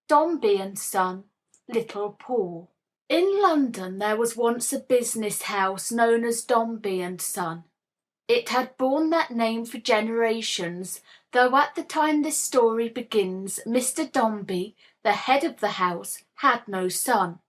Dombey and Son, Little Paul. In London there was once a business house known as Dombey and Son. It had borne that name for generations, though at the time this story begins, Mr. Dombey, the head of the house, had no son.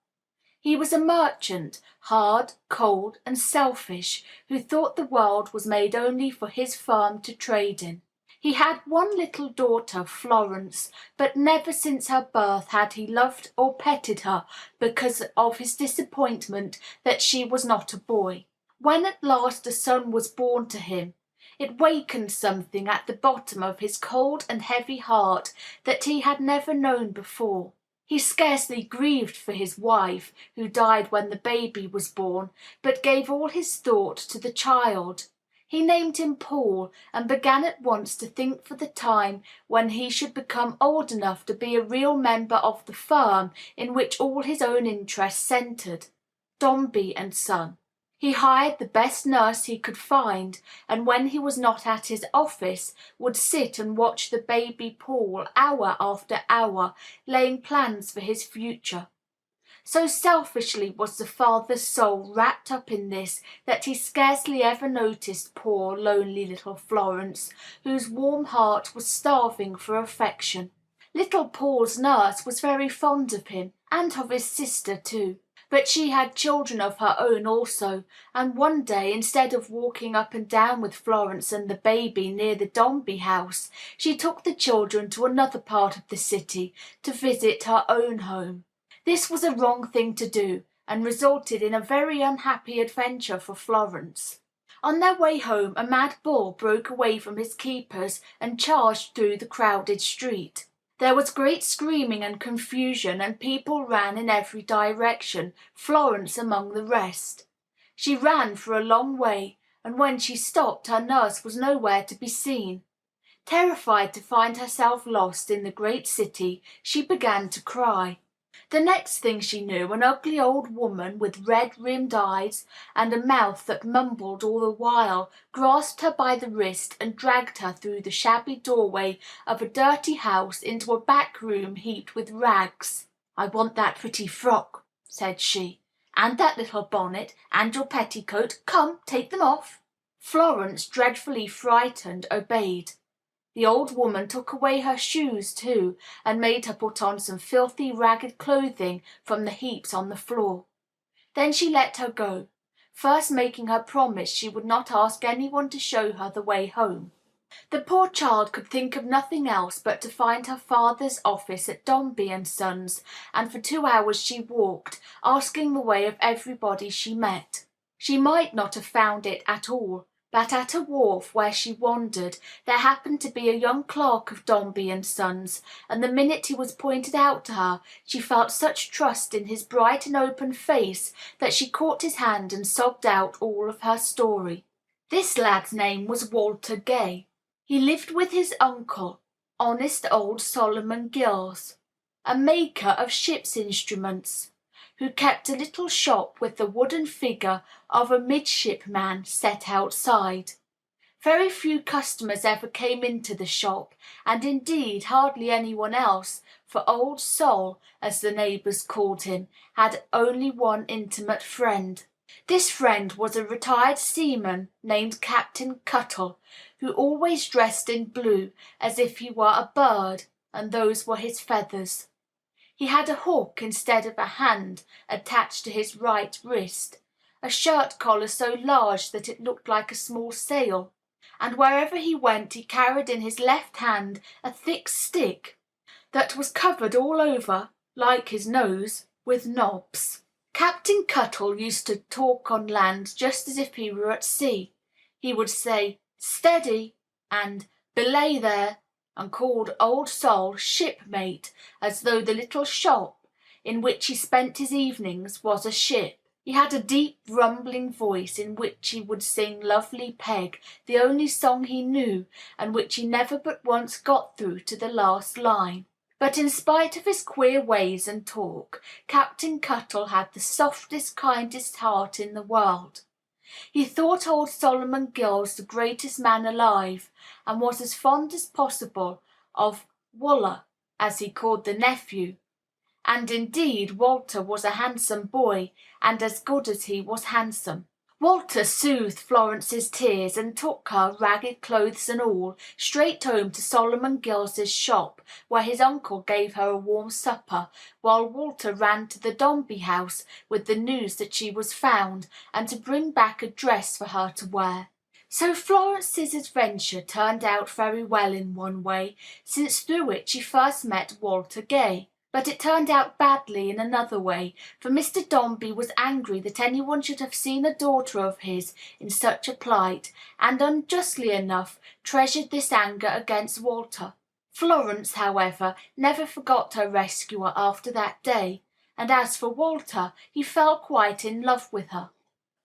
He was a merchant, hard, cold, and selfish, who thought the world was made only for his firm to trade in. He had one little daughter, Florence, but never since her birth had he loved or petted her because of his disappointment that she was not a boy. When at last a son was born to him, it wakened something at the bottom of his cold and heavy heart that he had never known before. He scarcely grieved for his wife, who died when the baby was born, but gave all his thought to the child. He named him Paul, and began at once to think for the time when he should become old enough to be a real member of the firm in which all his own interests centered, Dombey and Son. He hired the best nurse he could find, and when he was not at his office, would sit and watch the baby Paul hour after hour, laying plans for his future. So selfishly was the father's soul wrapped up in this that he scarcely ever noticed poor, lonely little Florence, whose warm heart was starving for affection. Little Paul's nurse was very fond of him, and of his sister too. But she had children of her own also, and one day, instead of walking up and down with Florence and the baby near the Dombey house, she took the children to another part of the city to visit her own home. This was a wrong thing to do, and resulted in a very unhappy adventure for Florence. On their way home a mad bull broke away from his keepers and charged through the crowded street. There was great screaming and confusion, and people ran in every direction, Florence among the rest. She ran for a long way, and when she stopped her nurse was nowhere to be seen. Terrified to find herself lost in the great city, she began to cry. The next thing she knew, an ugly old woman with red-rimmed eyes and a mouth that mumbled all the while grasped her by the wrist and dragged her through the shabby doorway of a dirty house into a back room heaped with rags. "I want that pretty frock," said she, "and that little bonnet, and your petticoat. Come, take them off." Florence, dreadfully frightened, obeyed. The old woman took away her shoes, too, and made her put on some filthy, ragged clothing from the heaps on the floor. Then she let her go, first making her promise she would not ask anyone to show her the way home. The poor child could think of nothing else but to find her father's office at Dombey and Sons, and for 2 hours she walked, asking the way of everybody she met. She might not have found it at all, but at a wharf where she wandered there happened to be a young clerk of Dombey and Sons, and the minute he was pointed out to her she felt such trust in his bright and open face that she caught his hand and sobbed out all of her story. This lad's name was Walter Gay. He lived with his uncle, honest old Solomon Gills, a maker of ship's instruments, who kept a little shop with the wooden figure of a midshipman set outside. Very few customers ever came into the shop, and indeed hardly anyone else, for Old Sol, as the neighbors called him, had only one intimate friend. This friend was a retired seaman named Captain Cuttle, who always dressed in blue, as if he were a bird, and those were his feathers. He had a hook instead of a hand attached to his right wrist, a shirt collar so large that it looked like a small sail, and wherever he went he carried in his left hand a thick stick that was covered all over, like his nose, with knobs. Captain Cuttle used to talk on land just as if he were at sea. He would say, "Steady," and "Belay there," and called Old Sol shipmate, as though the little shop in which he spent his evenings was a ship. He had a deep, rumbling voice in which he would sing Lovely Peg, the only song he knew, and which he never but once got through to the last line. But in spite of his queer ways and talk, Captain Cuttle had the softest, kindest heart in the world. He thought old Solomon Gills the greatest man alive, and was as fond as possible of Waller, as he called the nephew, And indeed Walter was a handsome boy, and as good as he was handsome. Walter soothed Florence's tears and took her, ragged clothes and all, straight home to Solomon Gills's shop, where his uncle gave her a warm supper, while Walter ran to the Dombey house with the news that she was found, and to bring back a dress for her to wear. So Florence's adventure turned out very well in one way, since through it she first met Walter Gay. But it turned out badly in another way, for Mr. Dombey was angry that anyone should have seen a daughter of his in such a plight, and unjustly enough treasured this anger against Walter. Florence, however, never forgot her rescuer after that day, and as for Walter, he fell quite in love with her.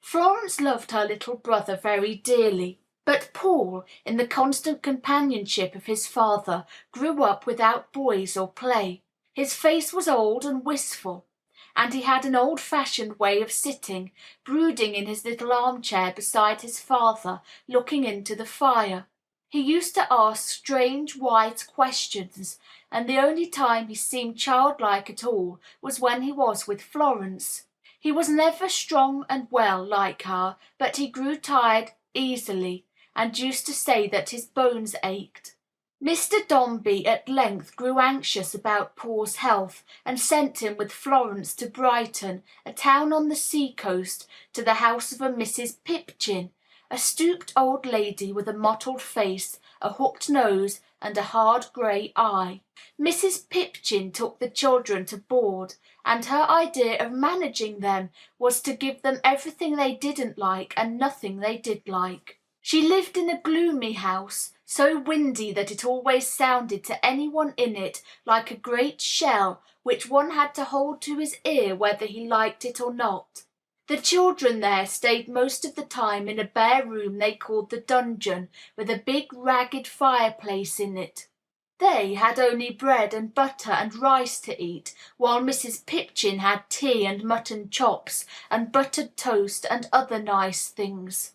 Florence loved her little brother very dearly, but Paul, in the constant companionship of his father, grew up without boys or play. His face was old and wistful, and he had an old-fashioned way of sitting, brooding in his little armchair beside his father, looking into the fire. He used to ask strange, wise questions, and the only time he seemed childlike at all was when he was with Florence. He was never strong and well like her, but he grew tired easily, and used to say that his bones ached. Mr. Dombey at length grew anxious about Paul's health, and sent him with Florence to Brighton, a town on the sea-coast, to the house of a Mrs. Pipchin, a stooped old lady with a mottled face, a hooked nose, and a hard grey eye. Mrs. Pipchin took the children to board, and her idea of managing them was to give them everything they didn't like and nothing they did like. She lived in a gloomy house, so windy that it always sounded to anyone in it like a great shell which one had to hold to his ear whether he liked it or not. The children there stayed most of the time in a bare room they called the dungeon, with a big ragged fireplace in it. They had only bread and butter and rice to eat, while Mrs. Pipchin had tea and mutton chops and buttered toast and other nice things.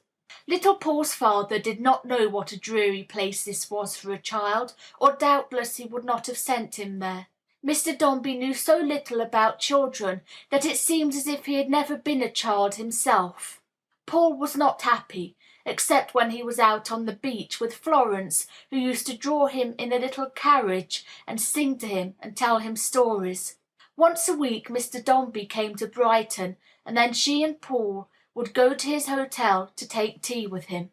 Little Paul's father did not know what a dreary place this was for a child, or doubtless he would not have sent him there. Mr. Dombey knew so little about children that it seemed as if he had never been a child himself. Paul was not happy, except when he was out on the beach with Florence, who used to draw him in a little carriage and sing to him and tell him stories. Once a week Mr. Dombey came to Brighton, and then she and Paul would go to his hotel to take tea with him.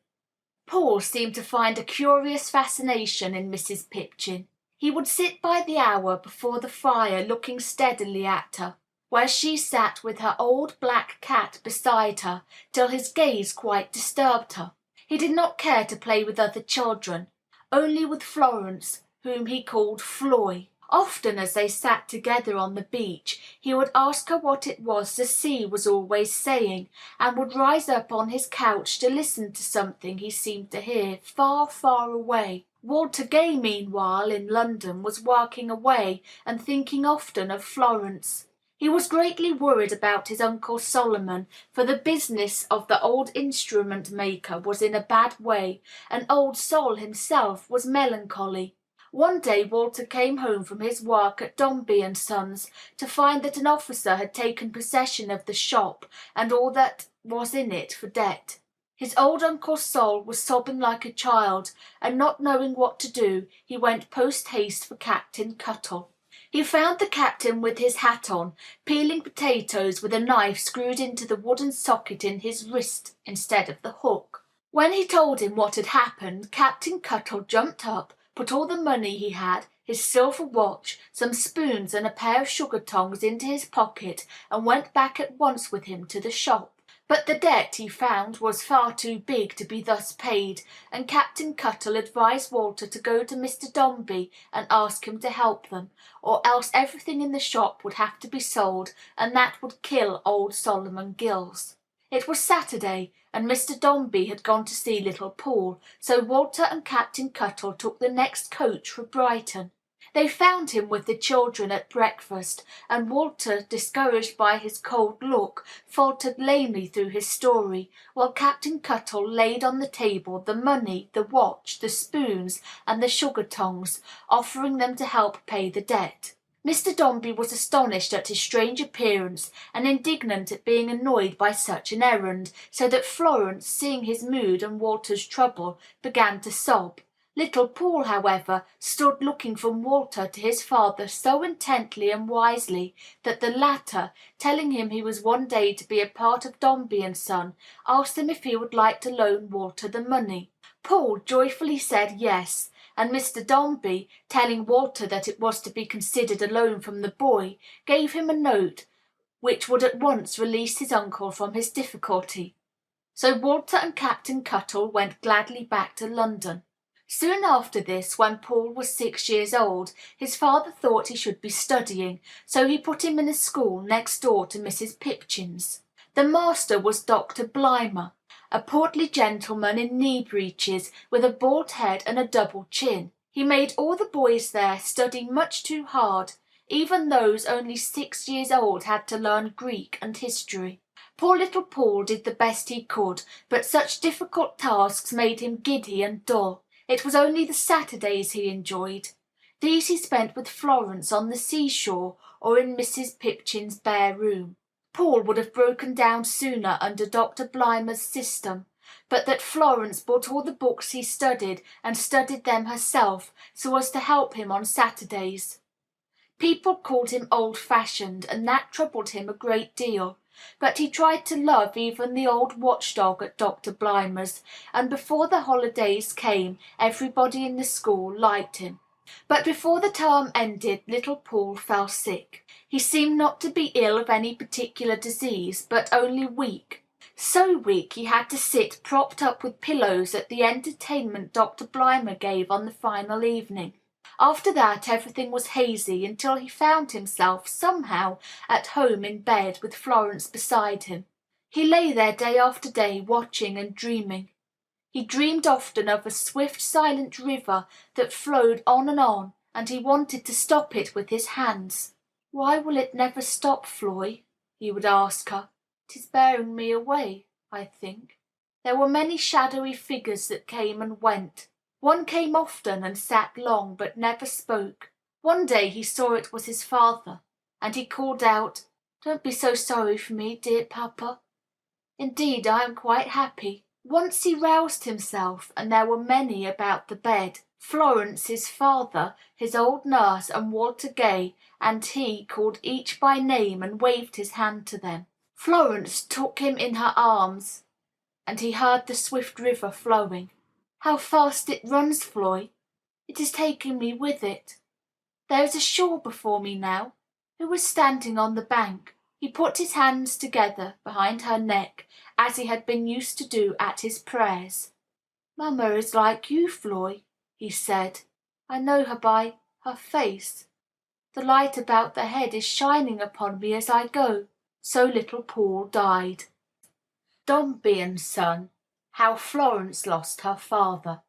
Paul seemed to find a curious fascination in Mrs. Pipchin. He would sit by the hour before the fire looking steadily at her, where she sat with her old black cat beside her, till his gaze quite disturbed her. He did not care to play with other children, only with Florence, whom he called Floy. Often as they sat together on the beach, he would ask her what it was the sea was always saying, and would rise up on his couch to listen to something he seemed to hear far, far away. Walter Gay, meanwhile, in London, was working away and thinking often of Florence. He was greatly worried about his Uncle Solomon, for the business of the old instrument maker was in a bad way, and old Sol himself was melancholy. One day Walter came home from his work at Dombey and Sons to find that an officer had taken possession of the shop and all that was in it for debt. His old Uncle Sol was sobbing like a child, and not knowing what to do, he went post-haste for Captain Cuttle. He found the captain with his hat on, peeling potatoes with a knife screwed into the wooden socket in his wrist instead of the hook. When he told him what had happened, Captain Cuttle jumped up, put all the money he had, his silver watch, some spoons and a pair of sugar tongs into his pocket, and went back at once with him to the shop. But the debt, he found, was far too big to be thus paid, and Captain Cuttle advised Walter to go to Mr. Dombey and ask him to help them, or else everything in the shop would have to be sold, and that would kill old Solomon Gills. It was Saturday, and Mr. Dombey had gone to see little Paul, so Walter and Captain Cuttle took the next coach for Brighton. They found him with the children at breakfast, and Walter, discouraged by his cold look, faltered lamely through his story, while Captain Cuttle laid on the table the money, the watch, the spoons, and the sugar tongs, offering them to help pay the debt. Mr. Dombey was astonished at his strange appearance and indignant at being annoyed by such an errand, so that Florence, seeing his mood and Walter's trouble, began to sob. Little Paul, however, stood looking from Walter to his father so intently and wisely that the latter, telling him he was one day to be a part of Dombey and Son, asked him if he would like to loan Walter the money. Paul joyfully said yes, and Mr. Dombey, telling Walter that it was to be considered a loan from the boy, gave him a note which would at once release his uncle from his difficulty. So Walter and Captain Cuttle went gladly back to London. Soon after this, when Paul was 6 years old, his father thought he should be studying, so he put him in a school next door to Mrs. Pipchin's. The master was Dr. Blimber, a portly gentleman in knee breeches, with a bald head and a double chin. He made all the boys there study much too hard. Even those only 6 years old had to learn Greek and history. Poor little Paul did the best he could, but such difficult tasks made him giddy and dull. It was only the Saturdays he enjoyed. These he spent with Florence on the seashore or in Mrs. Pipchin's bare room. Paul would have broken down sooner under Dr. Blimber's system, but that Florence bought all the books he studied and studied them herself so as to help him on Saturdays. People called him old-fashioned, and that troubled him a great deal. But he tried to love even the old watchdog at Dr. Blimber's, and before the holidays came everybody in the school liked him. But before the term ended little Paul fell sick. He seemed not to be ill of any particular disease, but only weak. So weak he had to sit propped up with pillows at the entertainment Dr. Blimber gave on the final evening. After that everything was hazy until he found himself somehow at home in bed with Florence beside him. He lay there day after day watching and dreaming. He dreamed often of a swift silent river that flowed on, and he wanted to stop it with his hands. "Why will it never stop, Floy?" he would ask her. "'Tis bearing me away, I think." There were many shadowy figures that came and went. One came often and sat long, but never spoke. One day he saw it was his father, and he called out, "Don't be so sorry for me, dear papa. Indeed, I am quite happy." Once he roused himself, and there were many about the bed. Florence, his father, his old nurse, and Walter Gay, and he called each by name and waved his hand to them. Florence took him in her arms, and he heard the swift river flowing. "How fast it runs, Floy! It is taking me with it. There is a shore before me now. Who is standing on the bank?" He put his hands together behind her neck, as he had been used to do at his prayers. "Mamma is like you, Floy," he said. "I know her by her face. The light about the head is shining upon me as I go." So little Paul died. Dombey and Son. How Florence lost her father.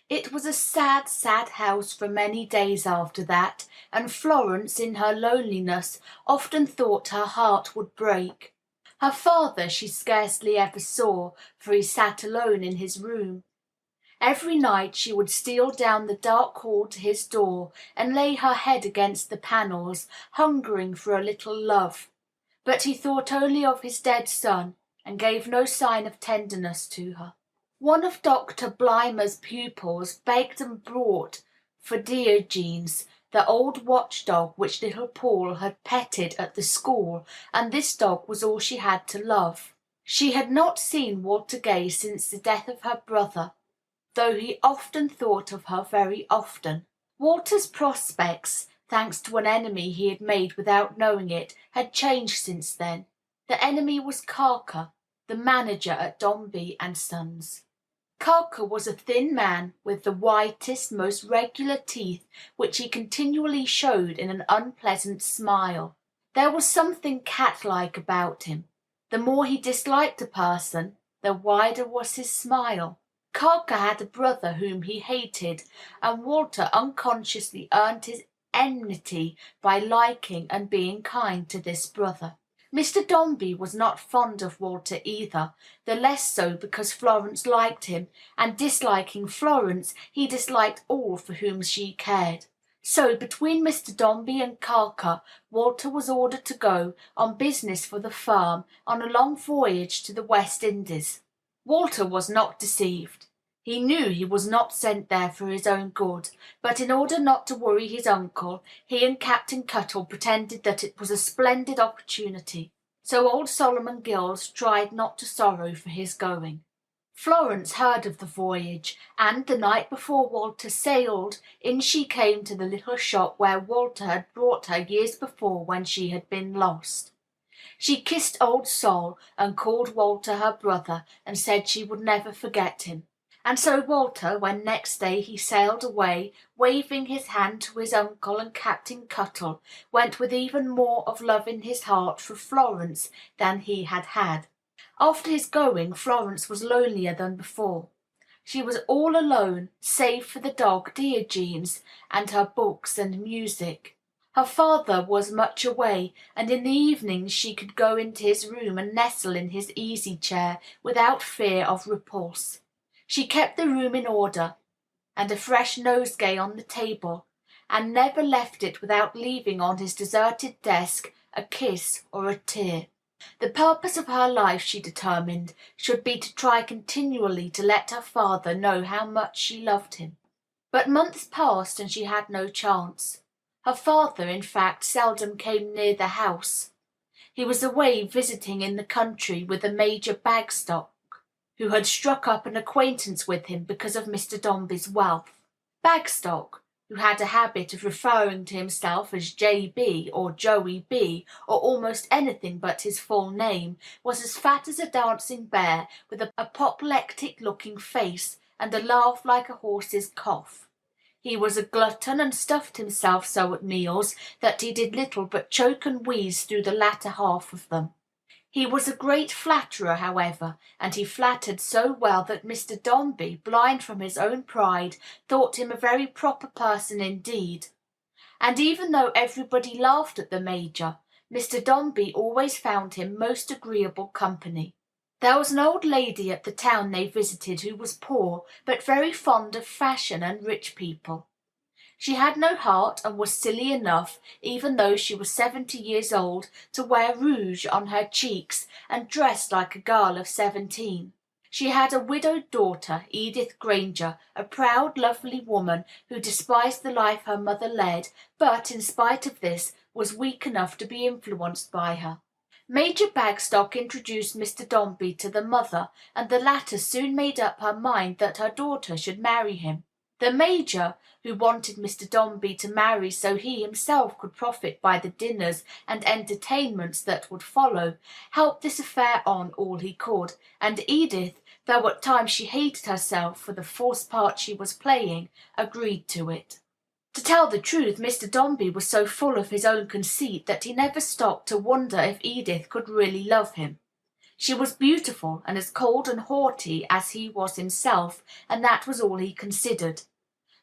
It was a sad, sad house for many days after that, and Florence, in her loneliness, often thought her heart would break. Her father she scarcely ever saw, for he sat alone in his room. Every night she would steal down the dark hall to his door, and lay her head against the panels, hungering for a little love. But he thought only of his dead son, and gave no sign of tenderness to her. One of Dr. Blimber's pupils begged and brought for Diogenes the old watchdog which little Paul had petted at the school, and this dog was all she had to love. She had not seen Walter Gay since the death of her brother, though he often thought of her very often. Walter's prospects, thanks to an enemy he had made without knowing it, had changed since then. The enemy was Carker, the manager at Dombey and Sons. Carker was a thin man with the whitest, most regular teeth, which he continually showed in an unpleasant smile. There was something cat-like about him. The more he disliked a person, the wider was his smile. Carker had a brother whom he hated, and Walter unconsciously earned his enmity by liking and being kind to this brother. Mr. Dombey was not fond of Walter either, the less so because Florence liked him, and disliking Florence, he disliked all for whom she cared. So between Mr. Dombey and Carker, Walter was ordered to go, on business for the firm, on a long voyage to the West Indies. Walter was not deceived. He knew he was not sent there for his own good, but in order not to worry his uncle, he and Captain Cuttle pretended that it was a splendid opportunity. So old Solomon Gills tried not to sorrow for his going. Florence heard of the voyage, and the night before Walter sailed, in she came to the little shop where Walter had brought her years before when she had been lost. She kissed old Sol and called Walter her brother and said she would never forget him. And so Walter, when next day he sailed away, waving his hand to his uncle and Captain Cuttle, went with even more of love in his heart for Florence than he had had. After his going, Florence was lonelier than before. She was all alone, save for the dog Diogenes and her books and music. Her father was much away, and in the evenings she could go into his room and nestle in his easy-chair without fear of repulse. She kept the room in order, and a fresh nosegay on the table, and never left it without leaving on his deserted desk a kiss or a tear. The purpose of her life, she determined, should be to try continually to let her father know how much she loved him. But months passed and she had no chance. Her father, in fact, seldom came near the house. He was away visiting in the country with a Major Bagstock, who had struck up an acquaintance with him because of Mr. Dombey's wealth. Bagstock, who had a habit of referring to himself as J.B. or Joey B. or almost anything but his full name, was as fat as a dancing bear, with a apoplectic-looking face and a laugh like a horse's cough. He was a glutton and stuffed himself so at meals that he did little but choke and wheeze through the latter half of them. He was a great flatterer, however, and he flattered so well that Mr. Dombey, blind from his own pride, thought him a very proper person indeed. And even though everybody laughed at the Major, Mr. Dombey always found him most agreeable company. There was an old lady at the town they visited who was poor, but very fond of fashion and rich people. She had no heart and was silly enough, even though she was 70 years old, to wear rouge on her cheeks and dressed like a girl of 17. She had a widowed daughter, Edith Granger, a proud, lovely woman who despised the life her mother led, but, in spite of this, was weak enough to be influenced by her. Major Bagstock introduced Mr. Dombey to the mother, and the latter soon made up her mind that her daughter should marry him. The Major, who wanted Mr. Dombey to marry so he himself could profit by the dinners and entertainments that would follow, helped this affair on all he could, and Edith, though at times she hated herself for the false part she was playing, agreed to it. To tell the truth, Mr. Dombey was so full of his own conceit that he never stopped to wonder if Edith could really love him. She was beautiful and as cold and haughty as he was himself, and that was all he considered.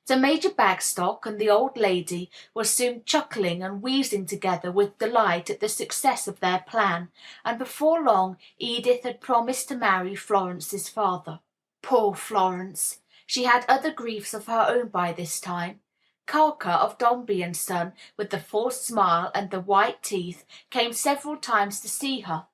So Major Bagstock and the old lady were soon chuckling and wheezing together with delight at the success of their plan, and before long Edith had promised to marry Florence's father. Poor Florence! She had other griefs of her own by this time. Carker of Dombey and Son, with the false smile and the white teeth, came several times to see her,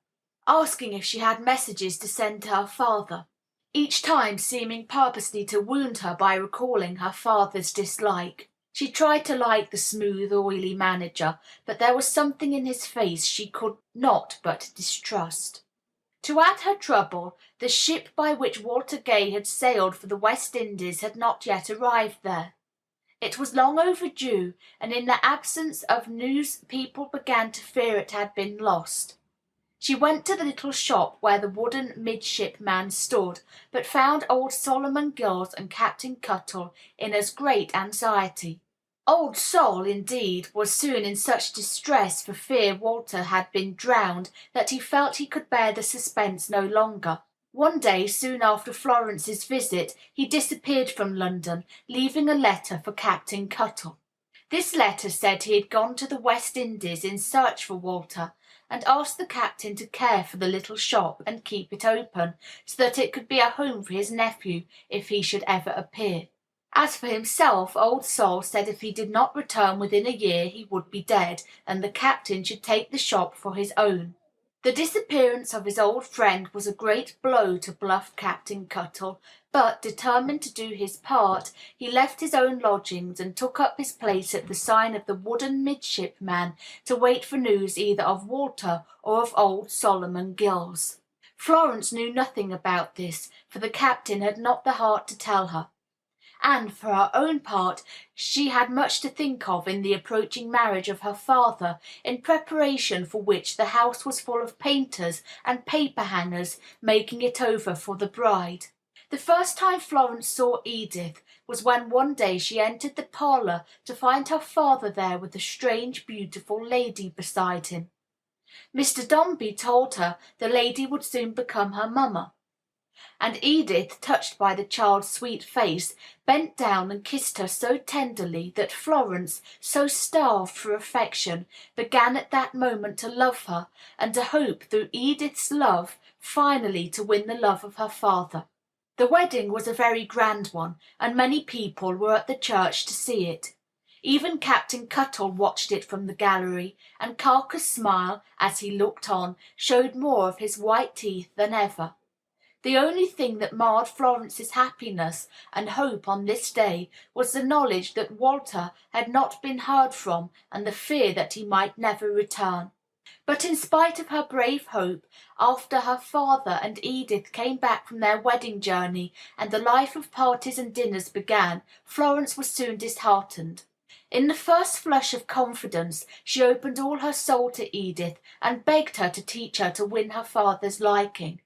asking if she had messages to send to her father, each time seeming purposely to wound her by recalling her father's dislike. She tried to like the smooth, oily manager, but there was something in his face she could not but distrust. To add her trouble, the ship by which Walter Gay had sailed for the West Indies had not yet arrived there. It was long overdue, and in the absence of news people began to fear it had been lost. She went to the little shop where the wooden midshipman stood, but found old Solomon Gills and Captain Cuttle in as great anxiety. Old Sol, indeed, was soon in such distress for fear Walter had been drowned that he felt he could bear the suspense no longer. One day, soon after Florence's visit, he disappeared from London, leaving a letter for Captain Cuttle. This letter said he had gone to the West Indies in search for Walter, and asked the captain to care for the little shop and keep it open, so that it could be a home for his nephew if he should ever appear. As for himself, Old Sol said if he did not return within a year he would be dead, and the captain should take the shop for his own. The disappearance of his old friend was a great blow to bluff Captain Cuttle, but, determined to do his part, he left his own lodgings and took up his place at the sign of the wooden midshipman to wait for news either of Walter or of old Solomon Gills. Florence knew nothing about this, for the captain had not the heart to tell her. And, for her own part, she had much to think of in the approaching marriage of her father, in preparation for which the house was full of painters and paper-hangers making it over for the bride. The first time Florence saw Edith was when one day she entered the parlor to find her father there with a strange, beautiful lady beside him. Mr. Dombey told her the lady would soon become her mamma. And Edith, touched by the child's sweet face, bent down and kissed her so tenderly that Florence, so starved for affection, began at that moment to love her, and to hope through Edith's love finally to win the love of her father. The wedding was a very grand one, and many people were at the church to see it. Even Captain Cuttle watched it from the gallery, and Carker's smile, as he looked on, showed more of his white teeth than ever. The only thing that marred Florence's happiness and hope on this day was the knowledge that Walter had not been heard from and the fear that he might never return. But in spite of her brave hope, after her father and Edith came back from their wedding journey and the life of parties and dinners began, Florence was soon disheartened. In the first flush of confidence, she opened all her soul to Edith and begged her to teach her to win her father's liking.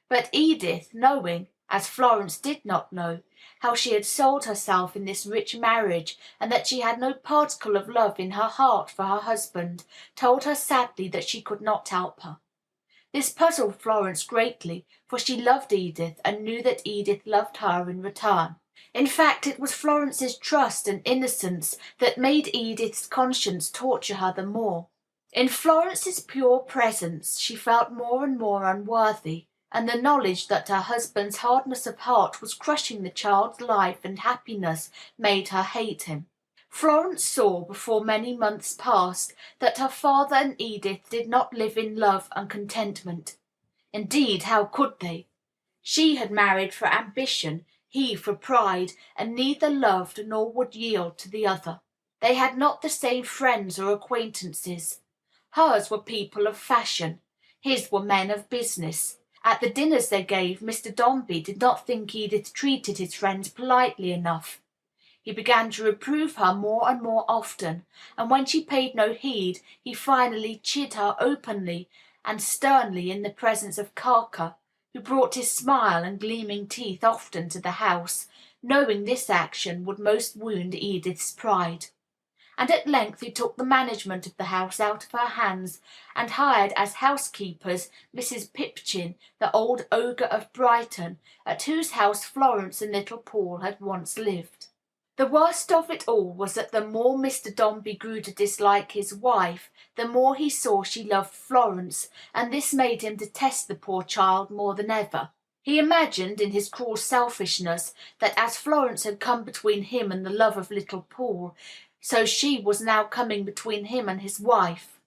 But Edith, knowing, as Florence did not know, how she had sold herself in this rich marriage, and that she had no particle of love in her heart for her husband, told her sadly that she could not help her. This puzzled Florence greatly, for she loved Edith and knew that Edith loved her in return. In fact, it was Florence's trust and innocence that made Edith's conscience torture her the more. In Florence's pure presence she felt more and more unworthy, and the knowledge that her husband's hardness of heart was crushing the child's life and happiness made her hate him. Florence saw, before many months passed, that her father and Edith did not live in love and contentment. Indeed, how could they? She had married for ambition, he for pride, and neither loved nor would yield to the other. They had not the same friends or acquaintances. Hers were people of fashion, his were men of business. At the dinners they gave, Mr. Dombey did not think Edith treated his friends politely enough. He began to reprove her more and more often, and when she paid no heed, he finally chid her openly and sternly in the presence of Carker, who brought his smile and gleaming teeth often to the house, knowing this action would most wound Edith's pride. And at length he took the management of the house out of her hands, and hired as housekeepers Mrs. Pipchin, the old ogre of Brighton, at whose house Florence and little Paul had once lived. The worst of it all was that the more Mr. Dombey grew to dislike his wife, the more he saw she loved Florence, and this made him detest the poor child more than ever. He imagined, in his cruel selfishness, that as Florence had come between him and the love of little Paul, so she was now coming between him and his wife.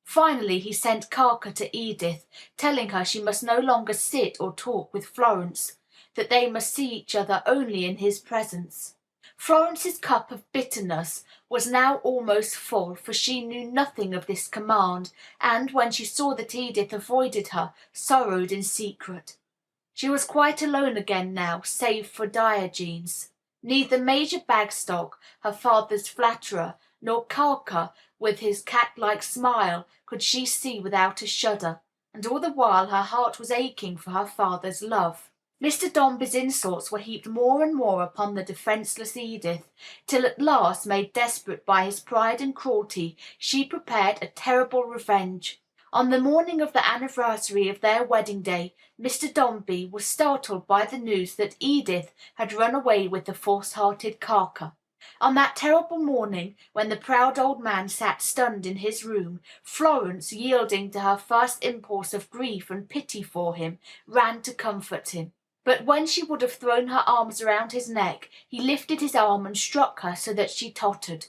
Finally he sent Carker to Edith, telling her she must no longer sit or talk with Florence, that they must see each other only in his presence. Florence's cup of bitterness was now almost full, for she knew nothing of this command, and, when she saw that Edith avoided her, sorrowed in secret. She was quite alone again now, save for Diogenes. Neither Major Bagstock, her father's flatterer, nor Carker, with his cat-like smile, could she see without a shudder, and all the while her heart was aching for her father's love. Mr. Dombey's insults were heaped more and more upon the defenceless Edith, till at last, made desperate by his pride and cruelty, she prepared a terrible revenge. On the morning of the anniversary of their wedding day, Mr. Dombey was startled by the news that Edith had run away with the false-hearted Carker. On that terrible morning, when the proud old man sat stunned in his room, Florence, yielding to her first impulse of grief and pity for him, ran to comfort him. But when she would have thrown her arms around his neck, he lifted his arm and struck her so that she tottered.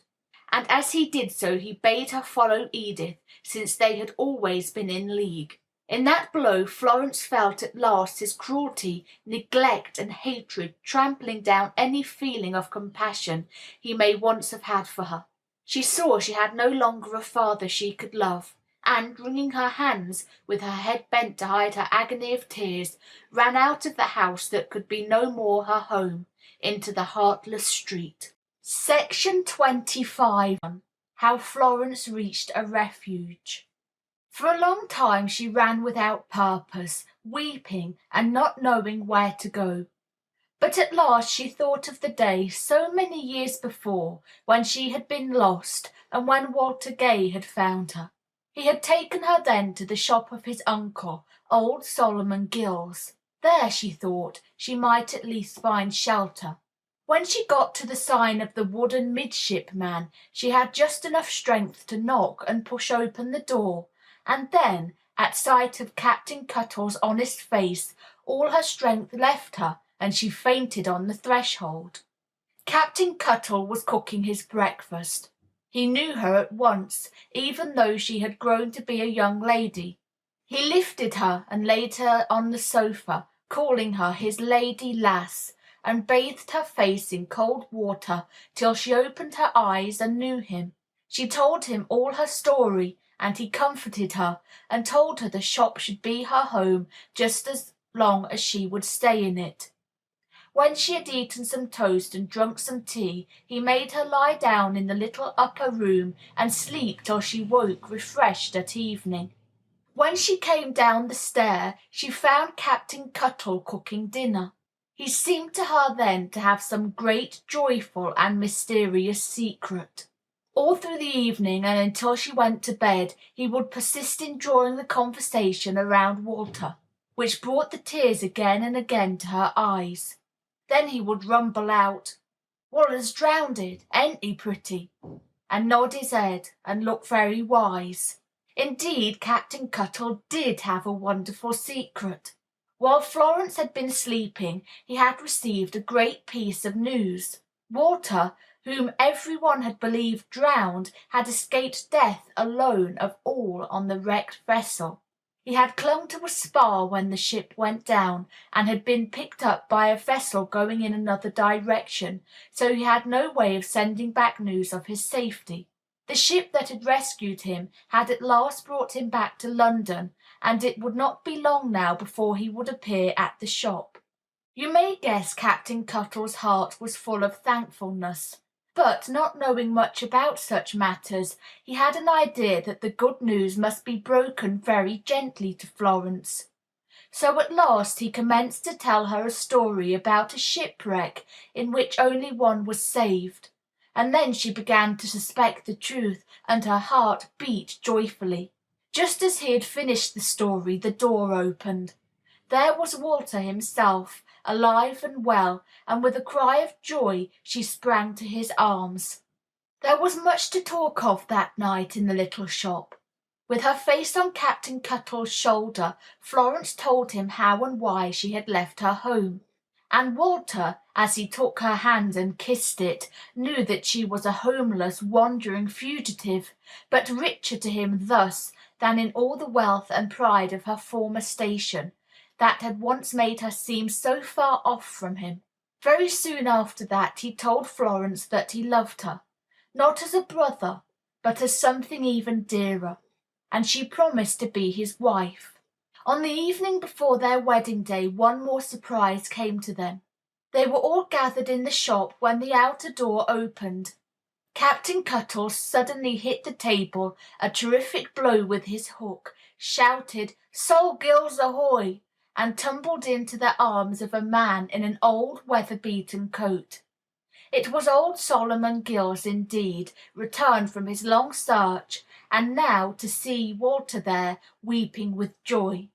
And as he did so, he bade her follow Edith, since they had always been in league. In that blow Florence felt at last his cruelty, neglect, and hatred trampling down any feeling of compassion he may once have had for her. She saw she had no longer a father she could love, and, wringing her hands, with her head bent to hide her agony of tears, ran out of the house that could be no more her home, into the heartless street. Section 25. How Florence reached a refuge. For a long time she ran without purpose, weeping and not knowing where to go. But at last she thought of the day, so many years before, when she had been lost, and when Walter Gay had found her. He had taken her then to the shop of his uncle, old Solomon Gills. There, she thought, she might at least find shelter. When she got to the sign of the wooden midshipman, she had just enough strength to knock and push open the door, and then, at sight of Captain Cuttle's honest face, all her strength left her, and she fainted on the threshold. Captain Cuttle was cooking his breakfast. He knew her at once, even though she had grown to be a young lady. He lifted her and laid her on the sofa, calling her his lady lass, and bathed her face in cold water till she opened her eyes and knew him. She told him all her story, and he comforted her, and told her the shop should be her home just as long as she would stay in it. When she had eaten some toast and drunk some tea, he made her lie down in the little upper room and sleep till she woke refreshed at evening. When she came down the stair, she found Captain Cuttle cooking dinner. He seemed to her then to have some great, joyful, and mysterious secret. All through the evening and until she went to bed, he would persist in drawing the conversation around Walter, which brought the tears again and again to her eyes. Then he would rumble out, "Walter's drownded, ain't he, pretty?" and nod his head and look very wise. Indeed, Captain Cuttle did have a wonderful secret. While Florence had been sleeping, he had received a great piece of news. Walter, whom every one had believed drowned, had escaped death alone of all on the wrecked vessel. He had clung to a spar when the ship went down, and had been picked up by a vessel going in another direction, so he had no way of sending back news of his safety. The ship that had rescued him had at last brought him back to London, and it would not be long now before he would appear at the shop. You may guess Captain Cuttle's heart was full of thankfulness. But, not knowing much about such matters, he had an idea that the good news must be broken very gently to Florence. So at last he commenced to tell her a story about a shipwreck in which only one was saved. And then she began to suspect the truth, and her heart beat joyfully. Just as he had finished the story, the door opened. There was Walter himself, alive and well, and with a cry of joy she sprang to his arms. There was much to talk of that night in the little shop. With her face on Captain Cuttle's shoulder, Florence told him how and why she had left her home. And Walter, as he took her hand and kissed it, knew that she was a homeless, wandering fugitive, but richer to him thus than in all the wealth and pride of her former station, that had once made her seem so far off from him. Very soon after that he told Florence that he loved her, not as a brother, but as something even dearer, and she promised to be his wife. On the evening before their wedding day one more surprise came to them. They were all gathered in the shop when the outer door opened. Captain Cuttle suddenly hit the table a terrific blow with his hook, shouted, "Sol Gills ahoy!" and tumbled into the arms of a man in an old weather-beaten coat. It was old Solomon Gills indeed, returned from his long search, and now to see Walter there, weeping with joy.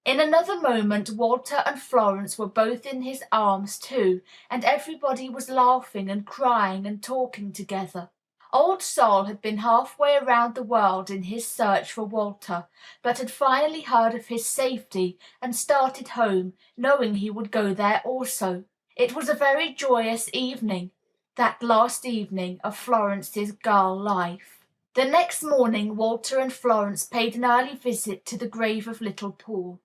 In another moment Walter and Florence were both in his arms too, and everybody was laughing and crying and talking together. Old Sol had been halfway around the world in his search for Walter, but had finally heard of his safety and started home, knowing he would go there also. It was a very joyous evening, that last evening of Florence's girl life. The next morning Walter and Florence paid an early visit to the grave of little Paul.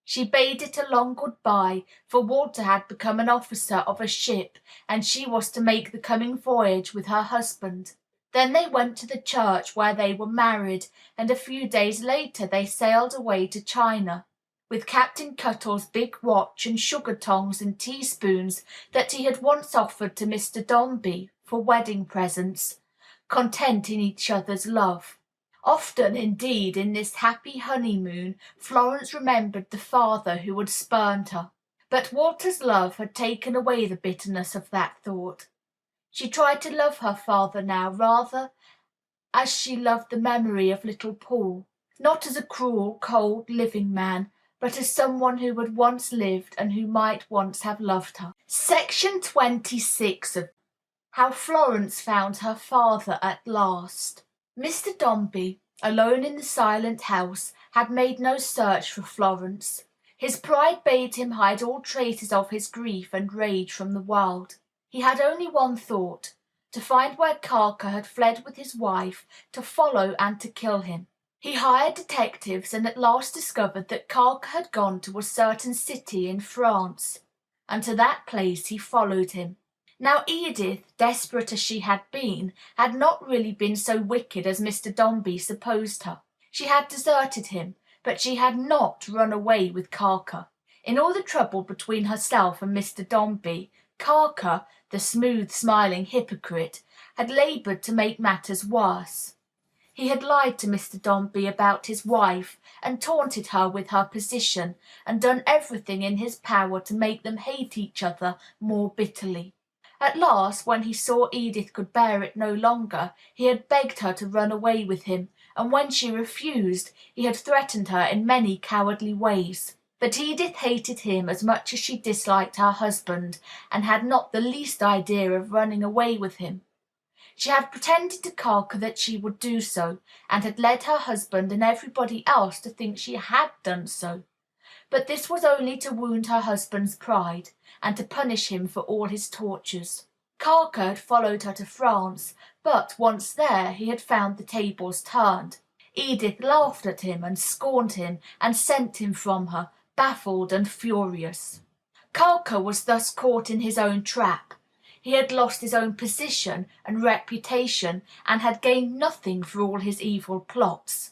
She bade it a long good-bye, for Walter had become an officer of a ship, and she was to make the coming voyage with her husband. Then they went to the church where they were married, and a few days later they sailed away to China, with Captain Cuttle's big watch and sugar tongs and teaspoons that he had once offered to Mr. Dombey for wedding presents, content in each other's love. Often, indeed, in this happy honeymoon, Florence remembered the father who had spurned her. But Walter's love had taken away the bitterness of that thought. She tried to love her father now rather as she loved the memory of little Paul, not as a cruel, cold, living man, but as someone who had once lived and who might once have loved her. Section 26 of How Florence Found Her Father at Last. Mr. Dombey, alone in the silent house, had made no search for Florence. His pride bade him hide all traces of his grief and rage from the world. He had only one thought, to find where Carker had fled with his wife, to follow and to kill him. He hired detectives and at last discovered that Carker had gone to a certain city in France, and to that place he followed him. Now Edith, desperate as she had not really been so wicked as Mr. Dombey supposed her. She had deserted him, but she had not run away with Carker. In all the trouble between herself and Mr. Dombey, Carker, the smooth, smiling hypocrite, had labored to make matters worse. He had lied to Mr. Dombey about his wife and taunted her with her position, and done everything in his power to make them hate each other more bitterly. At last, when he saw Edith could bear it no longer, he had begged her to run away with him, and when she refused, he had threatened her in many cowardly ways. But Edith hated him as much as she disliked her husband, and had not the least idea of running away with him. She had pretended to Carker that she would do so, and had led her husband and everybody else to think she had done so. But this was only to wound her husband's pride, and to punish him for all his tortures. Carker had followed her to France, but, once there, he had found the tables turned. Edith laughed at him and scorned him and sent him from her, baffled and furious. Carker was thus caught in his own trap. He had lost his own position and reputation, and had gained nothing for all his evil plots.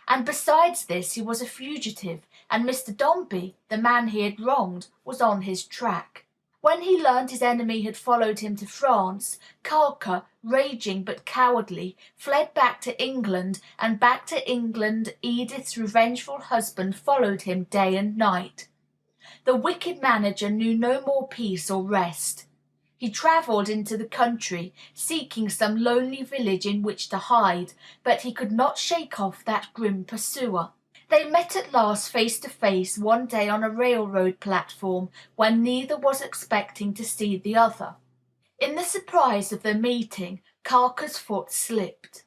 And besides this, he was a fugitive, and Mr. Dombey, the man he had wronged, was on his track. When he learned his enemy had followed him to France, Carker, raging but cowardly, fled back to England, and back to England Edith's revengeful husband followed him day and night. The wicked manager knew no more peace or rest. He travelled into the country, seeking some lonely village in which to hide, but he could not shake off that grim pursuer. They met at last face to face one day on a railroad platform when neither was expecting to see the other. In the surprise of the meeting, Carker's foot slipped.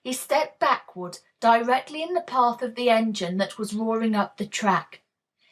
He stepped backward, directly in the path of the engine that was roaring up the track.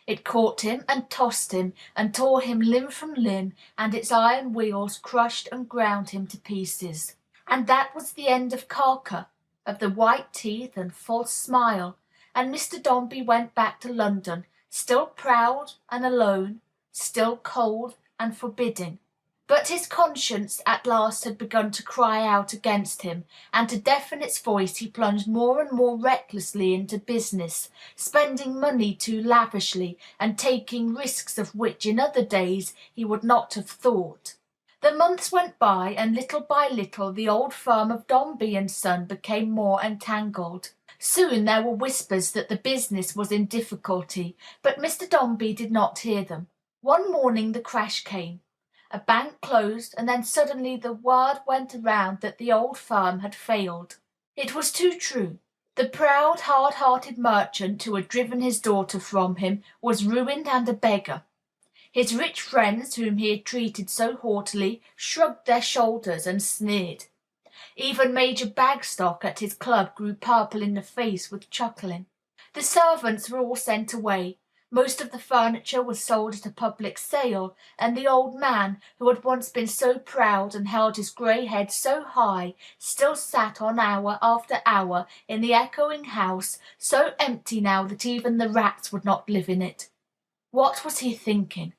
It caught him and tossed him and tore him limb from limb, and its iron wheels crushed and ground him to pieces. And that was the end of Carker, of the white teeth and false smile, and Mr. Dombey went back to London, still proud and alone, still cold and forbidding. But his conscience at last had begun to cry out against him, and to deafen its voice he plunged more and more recklessly into business, spending money too lavishly, and taking risks of which in other days he would not have thought. The months went by, and little by little the old firm of Dombey and Son became more entangled. Soon there were whispers that the business was in difficulty, but Mr. Dombey did not hear them. One morning the crash came. A bank closed, and then suddenly the word went around that the old firm had failed. It was too true. The proud, hard-hearted merchant who had driven his daughter from him was ruined and a beggar. His rich friends, whom he had treated so haughtily, shrugged their shoulders and sneered. Even Major Bagstock at his club grew purple in the face with chuckling. The servants were all sent away. Most of the furniture was sold at a public sale, and the old man, who had once been so proud and held his grey head so high, still sat on hour after hour in the echoing house, so empty now that even the rats would not live in it. What was he thinking?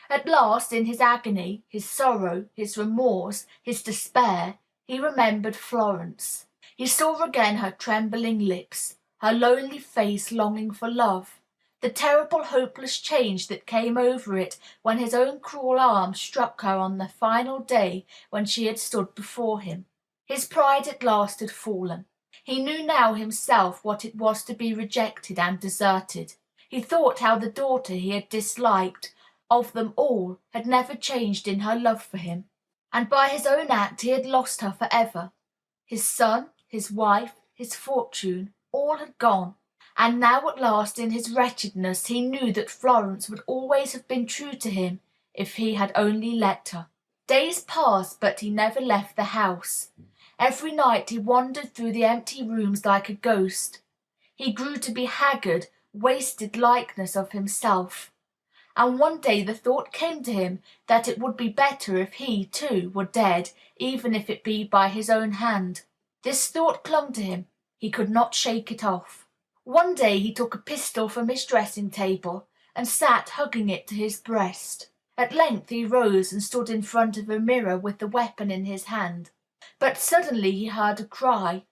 At last, in his agony, his sorrow, his remorse, his despair, he remembered Florence. He saw again her trembling lips, her lonely face longing for love, the terrible hopeless change that came over it when his own cruel arm struck her on the final day when she had stood before him. His pride at last had fallen. He knew now himself what it was to be rejected and deserted. He thought how the daughter he had disliked of them all had never changed in her love for him, and by his own act he had lost her forever. His son, his wife, his fortune, all had gone. And now at last in his wretchedness he knew that Florence would always have been true to him if he had only let her. Days passed, but he never left the house. Every night he wandered through the empty rooms like a ghost. He grew to be haggard, wasted likeness of himself. And one day the thought came to him that it would be better if he, too, were dead, even if it be by his own hand. This thought clung to him. He could not shake it off. One day he took a pistol from his dressing-table and sat hugging it to his breast. At length he rose and stood in front of a mirror with the weapon in his hand. But suddenly he heard a cry,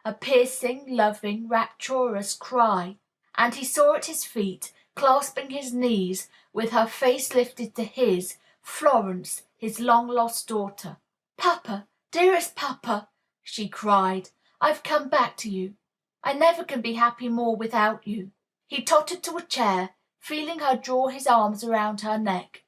a piercing, loving, rapturous cry, and he saw at his feet, clasping his knees, with her face lifted to his, Florence, his long-lost daughter. "Papa, dearest papa," she cried, "I've come back to you. I never can be happy more without you." He tottered to a chair, feeling her draw his arms around her neck.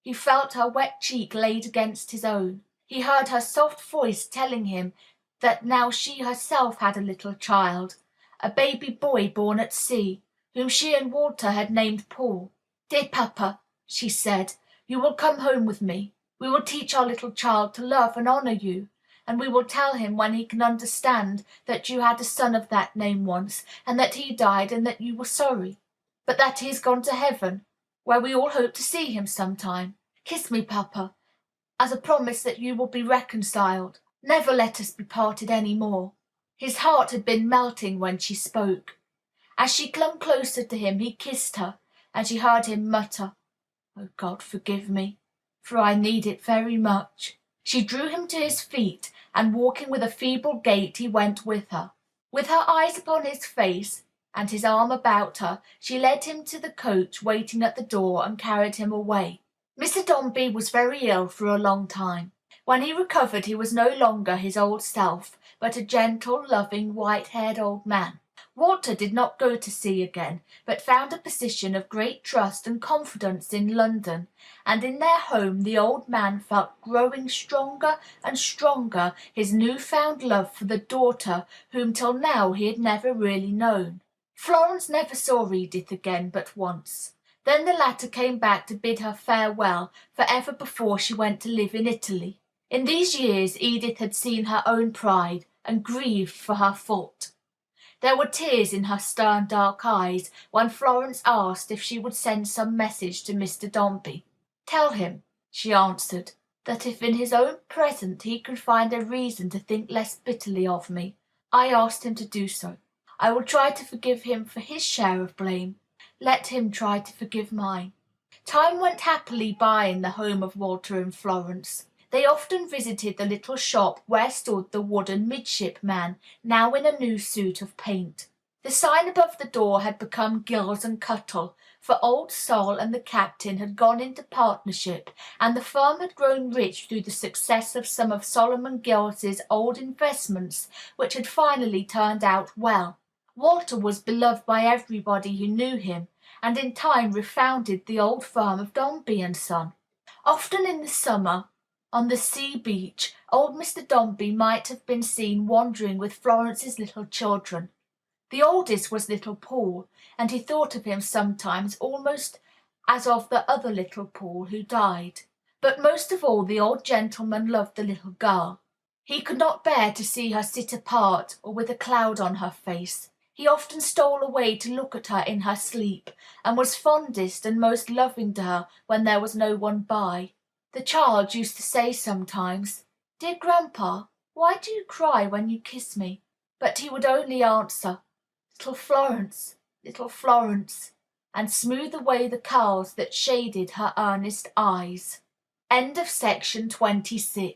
He felt her wet cheek laid against his own. He heard her soft voice telling him that now she herself had a little child, a baby boy born at sea, whom she and Walter had named Paul. "Dear papa," she said, "you will come home with me. We will teach our little child to love and honor you. And we will tell him when he can understand that you had a son of that name once, and that he died and that you were sorry, but that he has gone to heaven, where we all hope to see him sometime. Kiss me, papa, as a promise that you will be reconciled. Never let us be parted any more." His heart had been melting when she spoke. As she clung closer to him, he kissed her, and she heard him mutter, "Oh God, forgive me, for I need it very much." She drew him to his feet, and walking with a feeble gait, he went with her. With her eyes upon his face, and his arm about her, she led him to the coach waiting at the door and carried him away. Mr. Dombey was very ill for a long time. When he recovered he was no longer his old self, but a gentle, loving, white-haired old man. Walter did not go to sea again, but found a position of great trust and confidence in London, and in their home the old man felt growing stronger and stronger his new-found love for the daughter whom till now he had never really known. Florence never saw Edith again but once. Then the latter came back to bid her farewell for ever before she went to live in Italy. In these years Edith had seen her own pride, and grieved for her fault. There were tears in her stern dark eyes when Florence asked if she would send some message to Mr. Dombey. "Tell him," she answered, "that if in his own present he can find a reason to think less bitterly of me, I asked him to do so. I will try to forgive him for his share of blame. Let him try to forgive mine." Time went happily by in the home of Walter and Florence. They often visited the little shop where stood the wooden midshipman, now in a new suit of paint. The sign above the door had become Gills and Cuttle, for Old Sol and the captain had gone into partnership, and the firm had grown rich through the success of some of Solomon Gills's old investments, which had finally turned out well. Walter was beloved by everybody who knew him, and in time refounded the old firm of Dombey and Son. Often in the summer, on the sea beach, old Mr. Dombey might have been seen wandering with Florence's little children. The oldest was little Paul, and he thought of him sometimes almost as of the other little Paul who died. But most of all the old gentleman loved the little girl. He could not bear to see her sit apart or with a cloud on her face. He often stole away to look at her in her sleep, and was fondest and most loving to her when there was no one by. The child used to say sometimes, "Dear grandpa, why do you cry when you kiss me?" But he would only answer, little Florence," and smooth away the curls that shaded her earnest eyes. Section 27